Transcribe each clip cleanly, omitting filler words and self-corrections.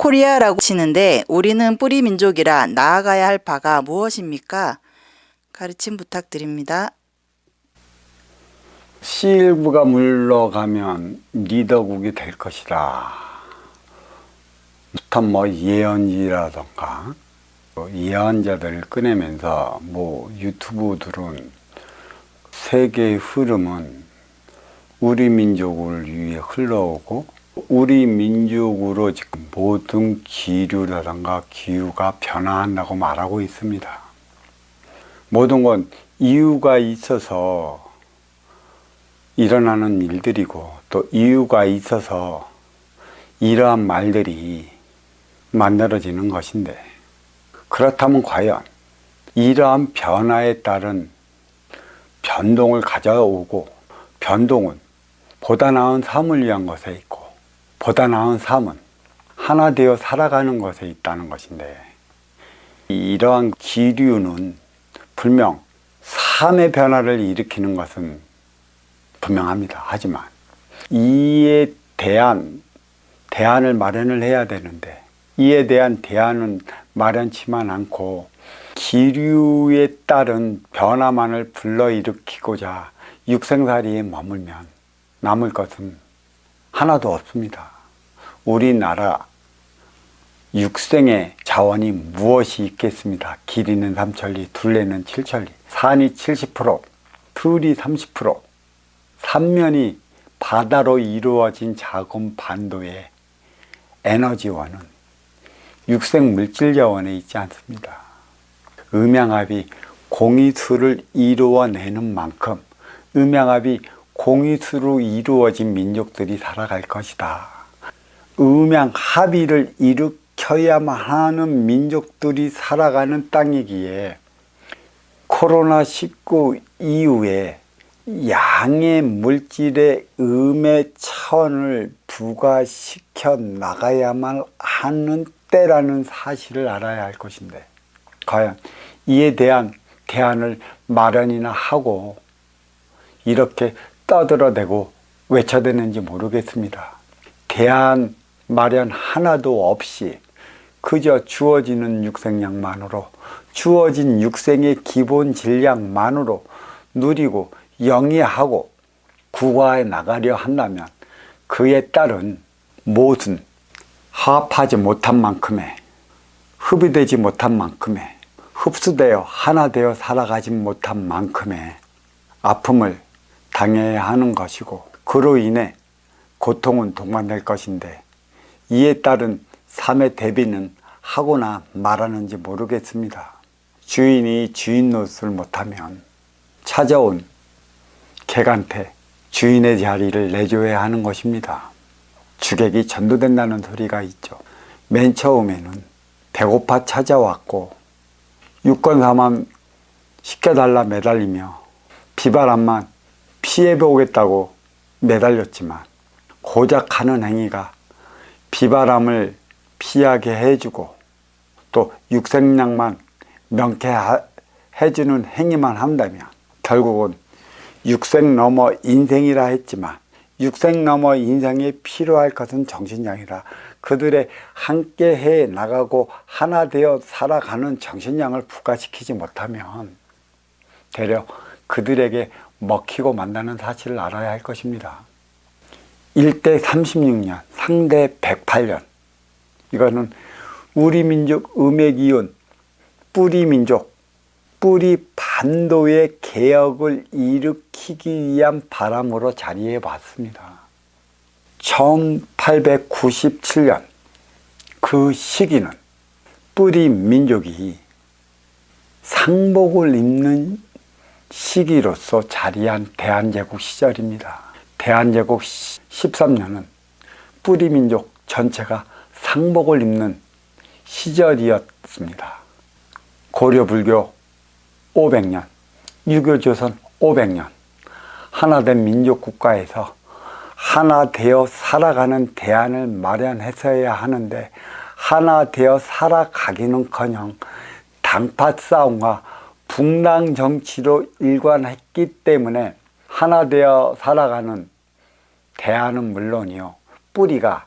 코리아라고 치는데 우리는 뿌리 민족이라 나아가야 할 바가 무엇입니까? 가르침 부탁드립니다. C1부가 물러가면 리더국이 될 것이다. 부터 예언이라던가 예언자들을 꺼내면서 유튜브들은 세계의 흐름은 우리 민족을 위해 흘러오고 우리 민족으로 지금 모든 기류라든가 기후가 변화한다고 말하고 있습니다. 모든 건 이유가 있어서 일어나는 일들이고 또 이유가 있어서 이러한 말들이 만들어지는 것인데, 그렇다면 과연 이러한 변화에 따른 변동을 가져오고, 변동은 보다 나은 삶을 위한 것에 있고 보다 나은 삶은 하나 되어 살아가는 것에 있다는 것인데, 이러한 기류는 분명 삶의 변화를 일으키는 것은 분명합니다. 하지만 이에 대한 대안을 마련을 해야 되는데, 이에 대한 대안은 마련치만 않고 기류에 따른 변화만을 불러일으키고자 육생살이에 머물면 남을 것은 하나도 없습니다. 우리나라 육생의 자원이 무엇이 있겠습니다. 길이는 3천리, 둘레는 7천리, 산이 70%, 들이 30%, 삼면이 바다로 이루어진 작은 반도의 에너지원은 육생 물질 자원에 있지 않습니다. 음양합이 공이수를 이루어내는 만큼 음양합이 공이수로 이루어진 민족들이 살아갈 것이다. 음양합의를 일으켜야만 하는 민족들이 살아가는 땅이기에 코로나19 이후에 양의 물질의 음의 차원을 부과시켜 나가야만 하는 때라는 사실을 알아야 할 것인데, 과연 이에 대한 대안을 마련이나 하고 이렇게 떠들어대고 외쳐대는지 모르겠습니다. 대안 마련 하나도 없이 그저 주어지는 육생량만으로, 주어진 육생의 기본 질량만으로 누리고 영위하고 구가해 나가려 한다면 그에 따른 모든 화합하지 못한 만큼의, 흡입되지 못한 만큼의, 흡수되어 하나 되어 살아가지 못한 만큼의 아픔을 당해야 하는 것이고, 그로 인해 고통은 동반될 것인데, 이에 따른 삶의 대비는 하거나 말하는지 모르겠습니다. 주인이 주인 노릇을 못하면 찾아온 개한테 주인의 자리를 내줘야 하는 것입니다. 주객이 전도된다는 소리가 있죠. 맨 처음에는 배고파 찾아왔고 유권사만 시켜달라 매달리며 비바람만 피해보겠다고 매달렸지만, 고작 하는 행위가 비바람을 피하게 해주고 또 육생량만 명쾌해주는 행위만 한다면 결국은 육생 넘어 인생이라 했지만, 육생 넘어 인생에 필요할 것은 정신량이라 그들의 함께 해 나가고 하나 되어 살아가는 정신량을 부과시키지 못하면 되려 그들에게 먹히고 만다는 사실을 알아야 할 것입니다. 1대 36년, 상대 108년. 이거는 우리 민족 음의 기운, 뿌리 민족, 뿌리 반도의 개혁을 일으키기 위한 바람으로 자리해 왔습니다. 1897년 그 시기는 뿌리 민족이 상복을 입는 시기로서 자리한 대한제국 시절입니다. 대한제국 13년은 뿌리 민족 전체가 상복을 입는 시절이었습니다. 고려불교 500년, 유교조선 500년, 하나된 민족국가에서 하나 되어 살아가는 대안을 마련했어야 하는데, 하나 되어 살아가기는커녕 당파 싸움과 붕당 정치로 일관했기 때문에 하나 되어 살아가는 대안은 물론이요, 뿌리가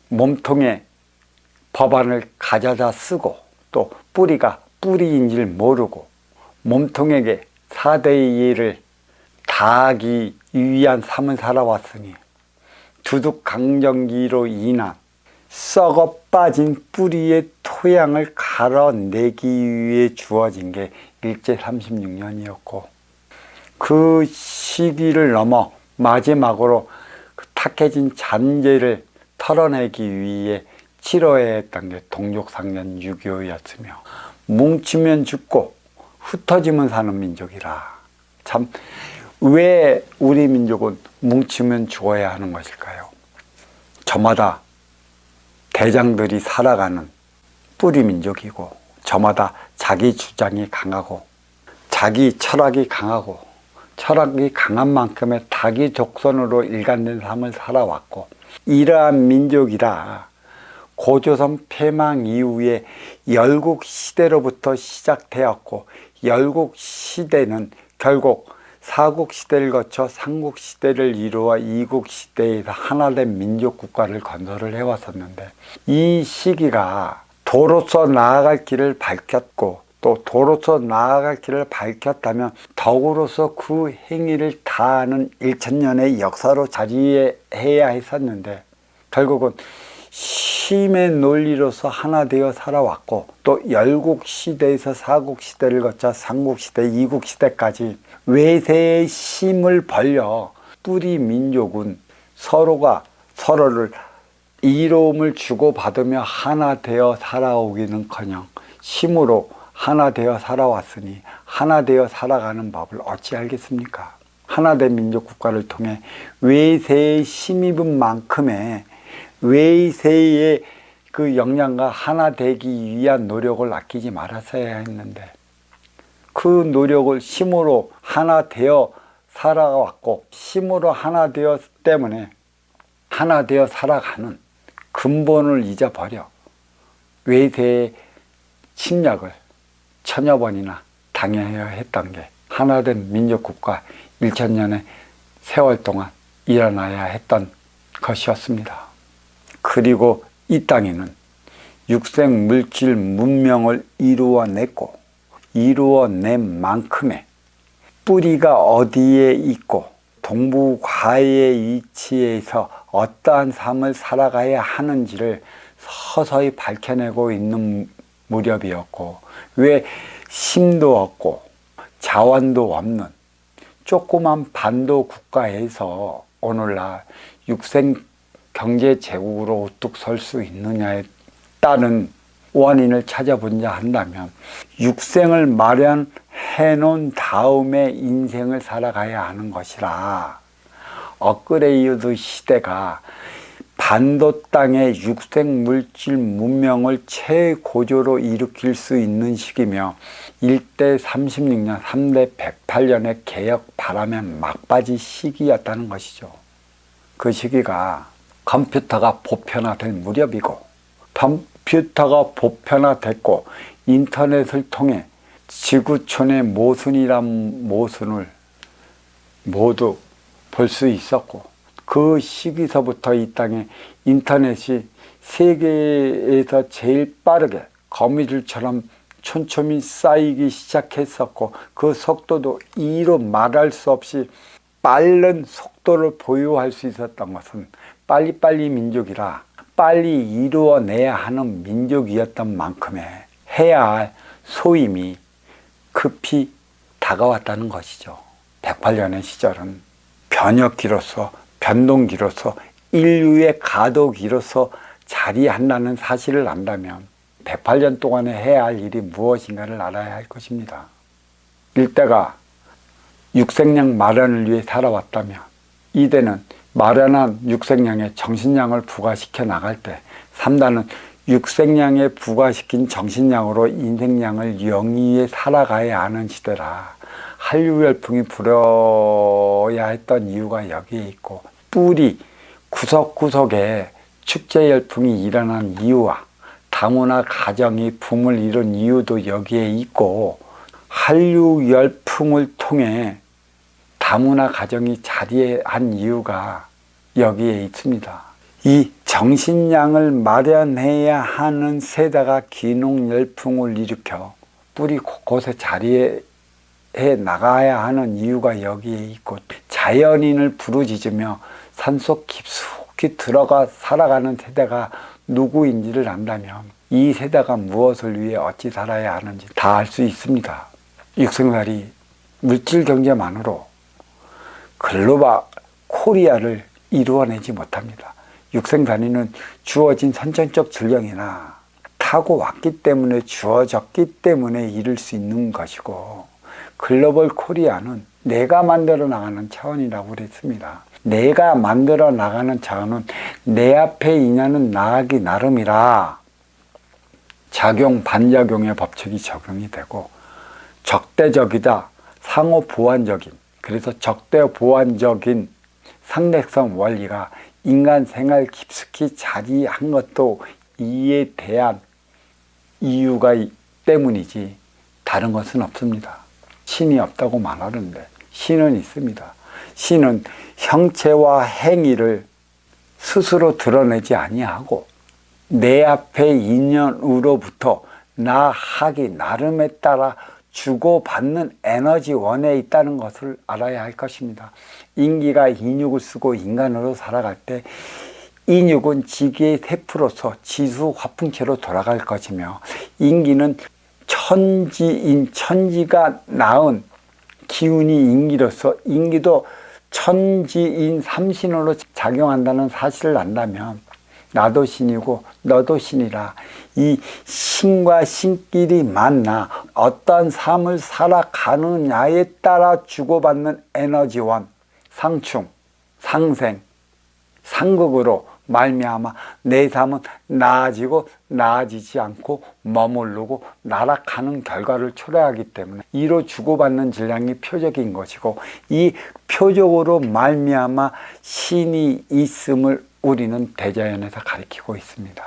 몸통에 법안을 가져다 쓰고 또 뿌리가 뿌리인 줄 모르고 몸통에게 4대의 예를 다하기 위한 삶을 살아왔으니 두둑강정기로 인한 썩어 빠진 뿌리의 토양을 갈아내기 위해 주어진 게 일제 36년이었고 그 시기를 넘어 마지막으로 그 탁해진 잔재를 털어내기 위해 치러야 했던 게 동족상련 6.25였으며 뭉치면 죽고 흩어지면 사는 민족이라. 참 왜 우리 민족은 뭉치면 죽어야 하는 것일까요? 저마다 대장들이 살아가는 뿌리 민족이고 저마다 자기 주장이 강하고 자기 철학이 강하고 철학이 강한 만큼의 닭이 독선으로 일관된 삶을 살아왔고 이러한 민족이라 고조선 폐망 이후에 열국시대로부터 시작되었고 열국시대는 결국 사국시대를 거쳐 삼국시대를 이루어 이국시대에서 하나된 민족국가를 건설을 해왔었는데 이 시기가 도로서 나아갈 길을 밝혔고 또 도로서 나아갈 길을 밝혔다면 덕으로서 그 행위를 다하는 1000년의 역사로 자리해야 했었는데 결국은 힘의 논리로서 하나 되어 살아왔고 또 열국시대에서 사국시대를 거쳐 삼국시대, 이국시대까지 외세의 힘을 벌려 뿌리 민족은 서로가 서로를 이로움을 주고받으며 하나 되어 살아오기는커녕 힘으로 하나 되어 살아왔으니 하나 되어 살아가는 법을 어찌 알겠습니까? 하나된 민족국가를 통해 외세의 힘입은 만큼의 외세의 그 역량과 하나 되기 위한 노력을 아끼지 말았어야 했는데 그 노력을 힘으로 하나 되어 살아왔고 힘으로 하나 되었 때문에 하나 되어 살아가는 근본을 잊어버려 외세의 침략을 천여 번이나 당해야 했던 게 하나된 민족국가 1000년의 세월 동안 일어나야 했던 것이었습니다. 그리고 이 땅에는 육생 물질 문명을 이루어냈고 이루어낸 만큼의 뿌리가 어디에 있고 동북과의 위치에서 어떠한 삶을 살아가야 하는지를 서서히 밝혀내고 있는 무렵이었고 왜 힘도 없고 자원도 없는 조그만 반도 국가에서 오늘날 육생 경제 제국으로 우뚝 설 수 있느냐에 따른 원인을 찾아본자 한다면 육생을 마련해 놓은 다음에 인생을 살아가야 하는 것이라 업그레이드 시대가 반도 땅의 육생 물질 문명을 최고조로 일으킬 수 있는 시기며 1대 36년, 3대 108년의 개혁 바람에 막바지 시기였다는 것이죠. 그 시기가 컴퓨터가 보편화될 무렵이고 컴퓨터가 보편화됐고 인터넷을 통해 지구촌의 모순이란 모순을 모두 볼 수 있었고 그 시기서부터 이 땅에 인터넷이 세계에서 제일 빠르게 거미줄처럼 촘촘히 쌓이기 시작했었고 그 속도도 이로 말할 수 없이 빠른 속도를 보유할 수 있었던 것은 빨리빨리 민족이라 빨리 이루어내야 하는 민족이었던 만큼의 해야 할 소임이 급히 다가왔다는 것이죠. 108년의 시절은 변혁기로서 변동기로서 인류의 가도기로서 자리한다는 사실을 안다면 108년 동안에 해야 할 일이 무엇인가를 알아야 할 것입니다. 일대가 육생량 마련을 위해 살아왔다면 이대는 마련한 육생량에 정신량을 부과시켜 나갈 때 3단은 육생량에 부과시킨 정신량으로 인생량을 영위해 살아가야 하는 시대라 한류열풍이 불어야 했던 이유가 여기에 있고 뿌리 구석구석에 축제열풍이 일어난 이유와 다문화 가정이 붐을 이룬 이유도 여기에 있고 한류열풍을 통해 다문화 가정이 자리한 이유가 여기에 있습니다. 이 정신량을 마련해야 하는 세다가 기농열풍을 일으켜 뿌리 곳곳에 자리에 나가야 하는 이유가 여기에 있고, 자연인을 부르짖으며 산속 깊숙이 들어가 살아가는 세대가 누구인지를 안다면 이 세대가 무엇을 위해 어찌 살아야 하는지 다 알 수 있습니다. 육생살이 물질 경제만으로 글로벌 코리아를 이루어내지 못합니다. 육생살이는 주어진 선천적 질병이나 타고 왔기 때문에, 주어졌기 때문에 이룰 수 있는 것이고, 글로벌 코리아는 내가 만들어 나가는 차원이라고 그랬습니다. 내가 만들어 나가는 차원은 내 앞에 인연은 나가기 나름이라 작용 반작용의 법칙이 적용이 되고, 적대적이다 상호 보완적인, 그래서 적대 보완적인 상대성 원리가 인간 생활 깊숙이 자리한 것도 이에 대한 이유가 때문이지 다른 것은 없습니다. 신이 없다고 말하는데 신은 있습니다. 신은 형체와 행위를 스스로 드러내지 아니하고 내 앞의 인연으로부터 나 하기 나름에 따라 주고받는 에너지원에 있다는 것을 알아야 할 것입니다. 인기가 인육을 쓰고 인간으로 살아갈 때 인육은 지기의 세포로서 지수 화풍체로 돌아갈 것이며, 인기는 천지인 천지가 낳은 기운이 인기로서 인기도 천지인 삼신으로 작용한다는 사실을 안다면 나도 신이고 너도 신이라, 이 신과 신끼리 만나 어떤 삶을 살아가느냐에 따라 주고받는 에너지원, 상충, 상생, 상극으로 말미암아 내 삶은 나아지고 나아지지 않고 머무르고 나락하는 결과를 초래하기 때문에 이로 주고받는 질량이 표적인 것이고, 이 표적으로 말미암아 신이 있음을 우리는 대자연에서 가리키고 있습니다.